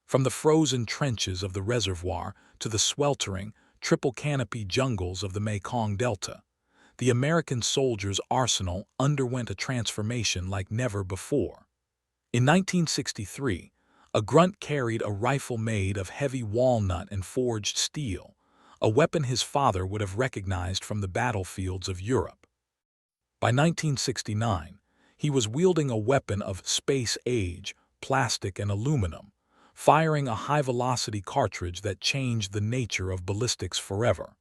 From the frozen trenches of the reservoir to the sweltering, triple-canopy jungles of the Mekong Delta, the American soldier's arsenal underwent a transformation like never before. In 1963, a grunt carried a rifle made of heavy walnut and forged steel, a weapon his father would have recognized from the battlefields of Europe. By 1969, he was wielding a weapon of space-age, plastic and aluminum, firing a high-velocity cartridge that changed the nature of ballistics forever.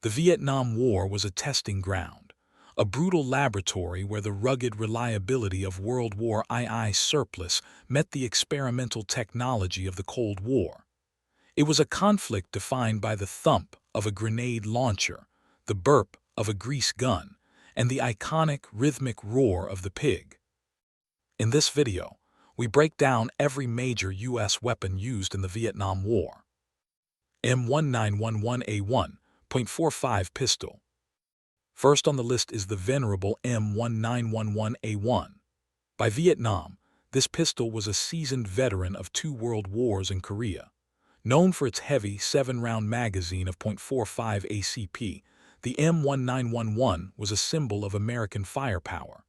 The Vietnam War was a testing ground, a brutal laboratory where the rugged reliability of World War II surplus met the experimental technology of the Cold War. It was a conflict defined by the thump of a grenade launcher, the burp of a grease gun, and the iconic rhythmic roar of the pig. In this video, we break down every major U.S. weapon used in the Vietnam War. M1911A1.45 pistol. First on the list is the venerable M1911A1. By Vietnam, this pistol was a seasoned veteran of 2 world wars in Korea. Known for its heavy 7-round magazine of .45 ACP, the M1911 was a symbol of American firepower.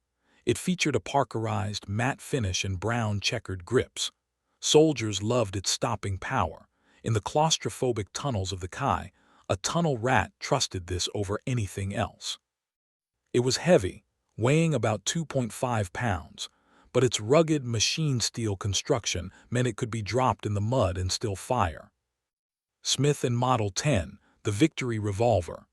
It featured a parkerized, matte finish and brown checkered grips. Soldiers loved its stopping power. In the claustrophobic tunnels of the Kai, a tunnel rat trusted this over anything else. It was heavy, weighing about 2.5 pounds, but its rugged machine steel construction meant it could be dropped in the mud and still fire. Smith & Model 10, the Victory Revolver.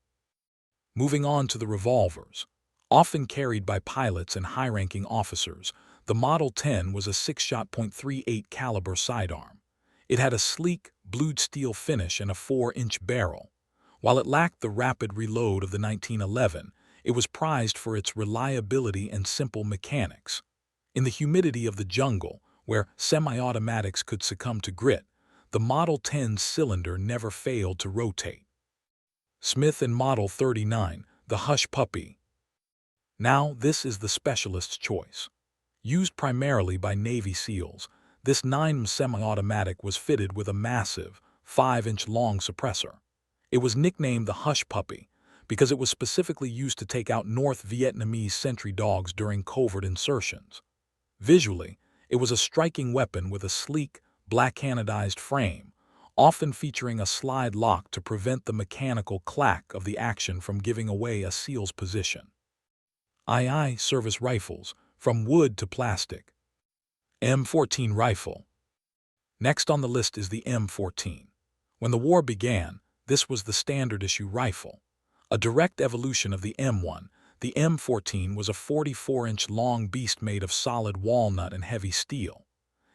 Moving on to the revolvers. Often carried by pilots and high-ranking officers, the Model 10 was a 6-shot .38 caliber sidearm. It had a sleek, blued steel finish and a 4-inch barrel. While it lacked the rapid reload of the 1911, it was prized for its reliability and simple mechanics. In the humidity of the jungle, where semi-automatics could succumb to grit, the Model 10's cylinder never failed to rotate. Smith & Model 39, the Hush Puppy. Now this is the specialist's choice. Used primarily by Navy SEALs, this 9mm semi-automatic was fitted with a massive, 5-inch long suppressor. It was nicknamed the Hush Puppy because it was specifically used to take out North Vietnamese sentry dogs during covert insertions. Visually, it was a striking weapon with a sleek, black-anodized frame, often featuring a slide lock to prevent the mechanical clack of the action from giving away a SEAL's position. II service rifles, from wood to plastic. M14 rifle. Next on the list is the M14. When the war began, this was the standard issue rifle. A direct evolution of the M1, the M14 was a 44-inch long beast made of solid walnut and heavy steel.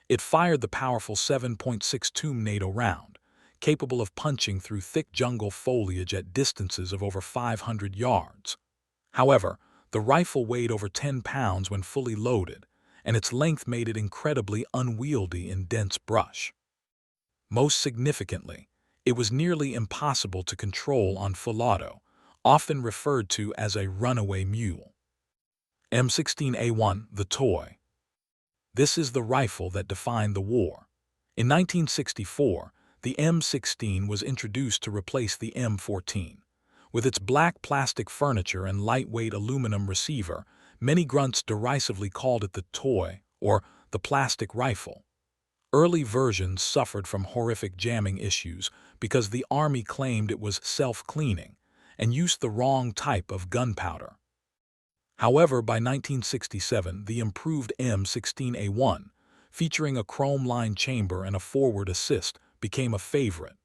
It fired the powerful 7.62 NATO round, capable of punching through thick jungle foliage at distances of over 500 yards. However, the rifle weighed over 10 pounds when fully loaded, and its length made it incredibly unwieldy in dense brush. Most significantly, it was nearly impossible to control on full auto, often referred to as a runaway mule. M16A1, the Toy. This is the rifle that defined the war. In 1964, the M16 was introduced to replace the M14. With its black plastic furniture and lightweight aluminum receiver, many grunts derisively called it the Toy, or the plastic rifle. Early versions suffered from horrific jamming issues because the Army claimed it was self-cleaning and used the wrong type of gunpowder. However, by 1967, the improved M16A1, featuring a chrome-lined chamber and a forward assist, became a favorite.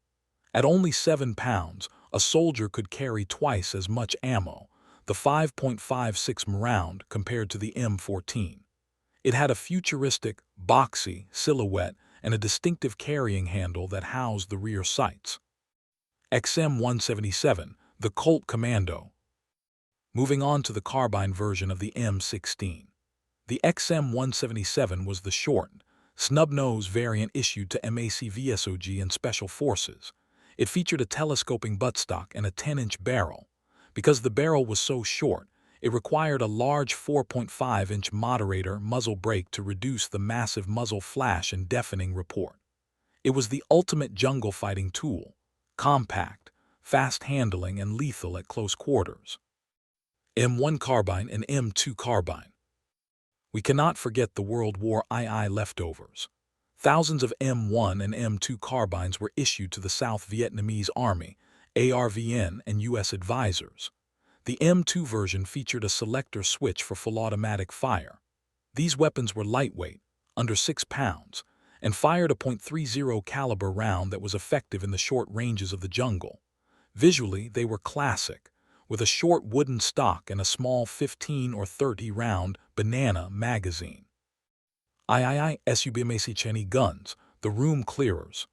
At only 7 pounds, a soldier could carry twice as much ammo, the 5.56 round compared to the M14. It had a futuristic, boxy silhouette and a distinctive carrying handle that housed the rear sights. XM177, the Colt Commando. Moving on to the carbine version of the M16. The XM177 was the short, snub-nose variant issued to MACVSOG and Special Forces. It featured a telescoping buttstock and a 10-inch barrel. Because the barrel was so short, it required a large 4.5-inch moderator muzzle brake to reduce the massive muzzle flash and deafening report. It was the ultimate jungle fighting tool, compact, fast handling, and lethal at close quarters. M1 carbine and M2 carbine. We cannot forget the World War II leftovers. Thousands of M1 and M2 carbines were issued to the South Vietnamese Army, ARVN, and U.S. advisors. The M2 version featured a selector switch for full automatic fire. These weapons were lightweight, under 6 pounds, and fired a .30 caliber round that was effective in the short ranges of the jungle. Visually, they were classic, with a short wooden stock and a small 15 or 30 round banana magazine. Submachine guns, the room clearers.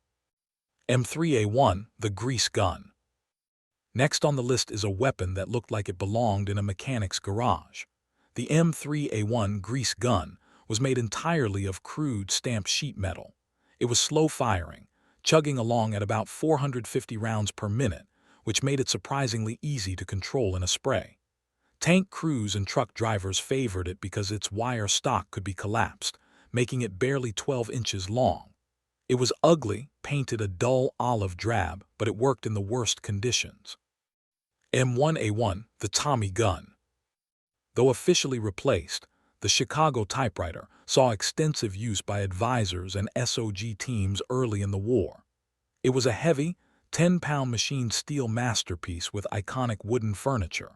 M3A1, the grease gun. Next on the list is a weapon that looked like it belonged in a mechanic's garage. The M3A1 grease gun was made entirely of crude stamped sheet metal. It was slow firing, chugging along at about 450 rounds per minute, which made it surprisingly easy to control in a spray. Tank crews and truck drivers favored it because its wire stock could be collapsed, making it barely 12 inches long. It was ugly, painted a dull olive drab, but it worked in the worst conditions. M1A1, the Tommy gun. Though officially replaced, the Chicago typewriter saw extensive use by advisors and SOG teams early in the war. It was a heavy, 10-pound machined steel masterpiece with iconic wooden furniture.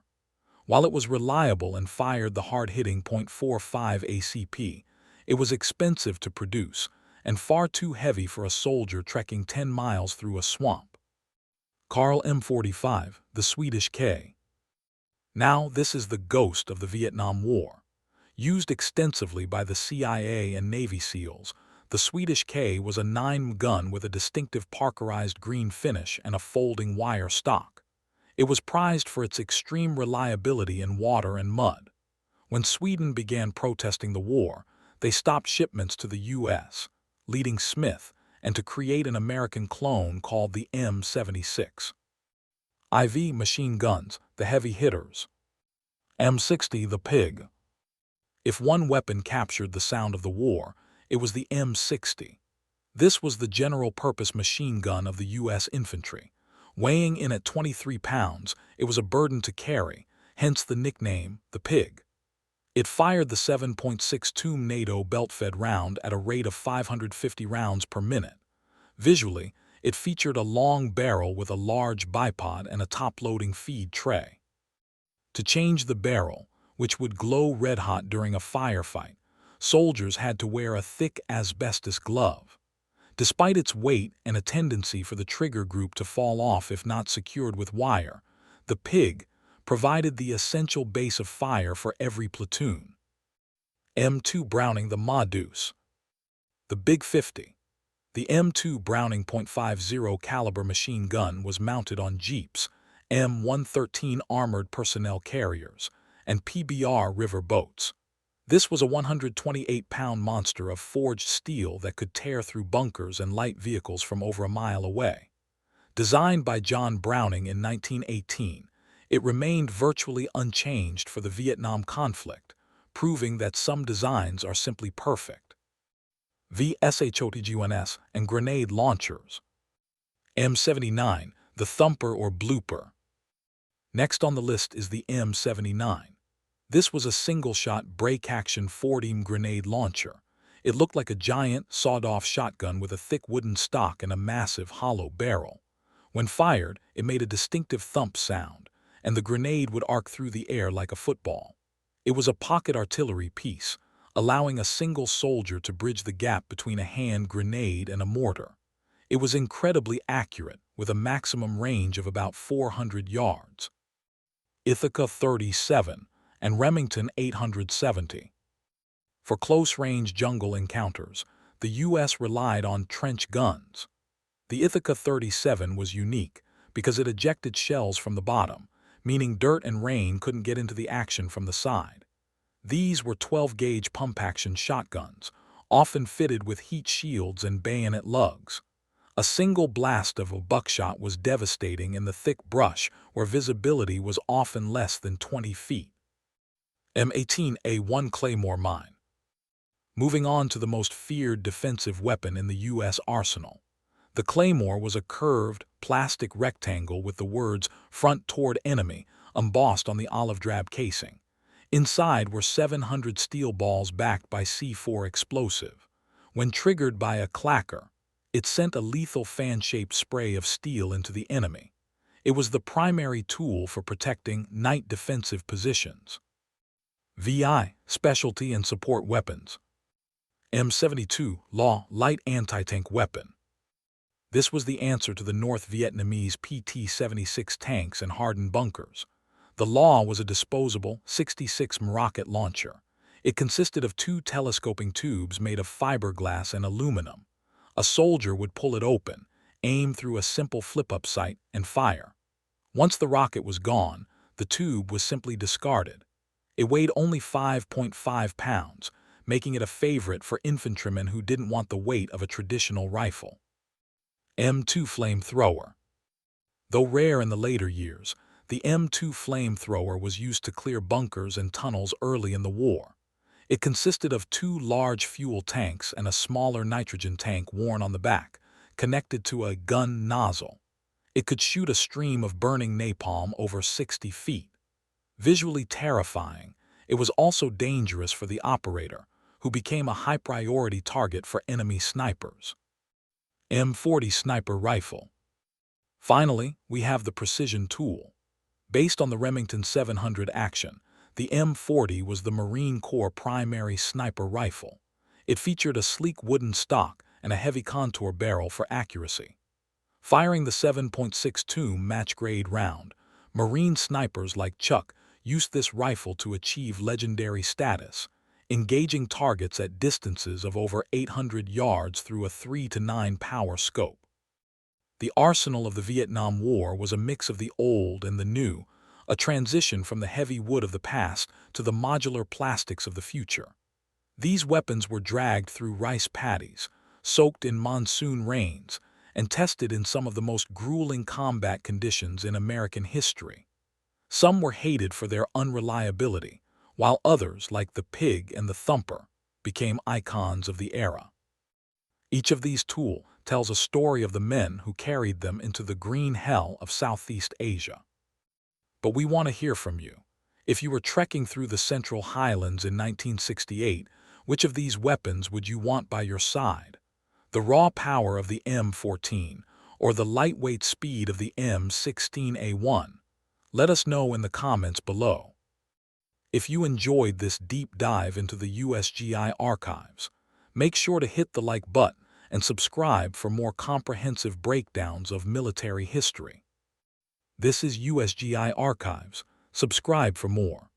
While it was reliable and fired the hard-hitting .45 ACP, it was expensive to produce and far too heavy for a soldier trekking 10 miles through a swamp. Carl M45, the Swedish K. Now this is the ghost of the Vietnam War. Used extensively by the CIA and Navy SEALs, the Swedish K was a 9mm gun with a distinctive parkerized green finish and a folding wire stock. It was prized for its extreme reliability in water and mud. When Sweden began protesting the war, they stopped shipments to the U.S., leading Smith, and to create an American clone called the M76. IV machine guns, the heavy hitters. M60, the pig. If one weapon captured the sound of the war, it was the M60. This was the general-purpose machine gun of the U.S. infantry. Weighing in at 23 pounds, it was a burden to carry, hence the nickname, the pig. It fired the 7.62 NATO belt-fed round at a rate of 550 rounds per minute. Visually, it featured a long barrel with a large bipod and a top-loading feed tray. To change the barrel, which would glow red-hot during a firefight, soldiers had to wear a thick asbestos glove. Despite its weight and a tendency for the trigger group to fall off if not secured with wire, the pig provided the essential base of fire for every platoon. M2 Browning, the Modus. The Big 50. The M2 Browning .50 caliber machine gun was mounted on Jeeps, M113 armored personnel carriers, and PBR river boats. This was a 128-pound monster of forged steel that could tear through bunkers and light vehicles from over a mile away. Designed by John Browning in 1918, it remained virtually unchanged for the Vietnam conflict, proving that some designs are simply perfect. VSHOTGUNS and grenade launchers. M79, the thumper or blooper. Next on the list is the M79. This was a single-shot break-action 40mm grenade launcher. It looked like a giant, sawed-off shotgun with a thick wooden stock and a massive hollow barrel. When fired, it made a distinctive thump sound, and the grenade would arc through the air like a football. It was a pocket artillery piece, allowing a single soldier to bridge the gap between a hand grenade and a mortar. It was incredibly accurate, with a maximum range of about 400 yards. Ithaca 37 and Remington 870. For close-range jungle encounters, the U.S. relied on trench guns. The Ithaca 37 was unique because it ejected shells from the bottom, meaning dirt and rain couldn't get into the action from the side. These were 12-gauge pump-action shotguns, often fitted with heat shields and bayonet lugs. A single blast of a buckshot was devastating in the thick brush where visibility was often less than 20 feet. M18A1 Claymore Mine. Moving on to the most feared defensive weapon in the U.S. arsenal, The claymore was a curved, plastic rectangle with the words "Front Toward Enemy" embossed on the olive-drab casing. Inside were 700 steel balls backed by C4 explosive. When triggered by a clacker, it sent a lethal fan-shaped spray of steel into the enemy. It was the primary tool for protecting night defensive positions. VI, Specialty and Support Weapons. M72, Law, Light Anti-Tank Weapon. This was the answer to the North Vietnamese PT-76 tanks and hardened bunkers. The Law was a disposable 66 rocket launcher. It consisted of two telescoping tubes made of fiberglass and aluminum. A soldier would pull it open, aim through a simple flip-up sight, and fire. Once the rocket was gone, the tube was simply discarded. It weighed only 5.5 pounds, making it a favorite for infantrymen who didn't want the weight of a traditional rifle. M2 Flamethrower. Though rare in the later years, the M2 flamethrower was used to clear bunkers and tunnels early in the war. It consisted of two large fuel tanks and a smaller nitrogen tank worn on the back, connected to a gun nozzle. It could shoot a stream of burning napalm over 60 feet. Visually terrifying, it was also dangerous for the operator, who became a high-priority target for enemy snipers. M40 Sniper Rifle. Finally, we have the precision tool. Based on the Remington 700 action, the M40 was the Marine Corps' primary sniper rifle. It featured a sleek wooden stock and a heavy contour barrel for accuracy. Firing the 7.62 match-grade round, Marine snipers like Chuck used this rifle to achieve legendary status, engaging targets at distances of over 800 yards through a 3 to 9 power scope. The arsenal of the Vietnam War was a mix of the old and the new, a transition from the heavy wood of the past to the modular plastics of the future. These weapons were dragged through rice paddies, soaked in monsoon rains, and tested in some of the most grueling combat conditions in American history. Some were hated for their unreliability, while others, like the Pig and the Thumper, became icons of the era. Each of these tools tells a story of the men who carried them into the green hell of Southeast Asia. But we want to hear from you. If you were trekking through the Central Highlands in 1968, which of these weapons would you want by your side? The raw power of the M14 or the lightweight speed of the M16A1? Let us know in the comments below. If you enjoyed this deep dive into the USGI Archives, make sure to hit the like button and subscribe for more comprehensive breakdowns of military history. This is USGI Archives. Subscribe for more.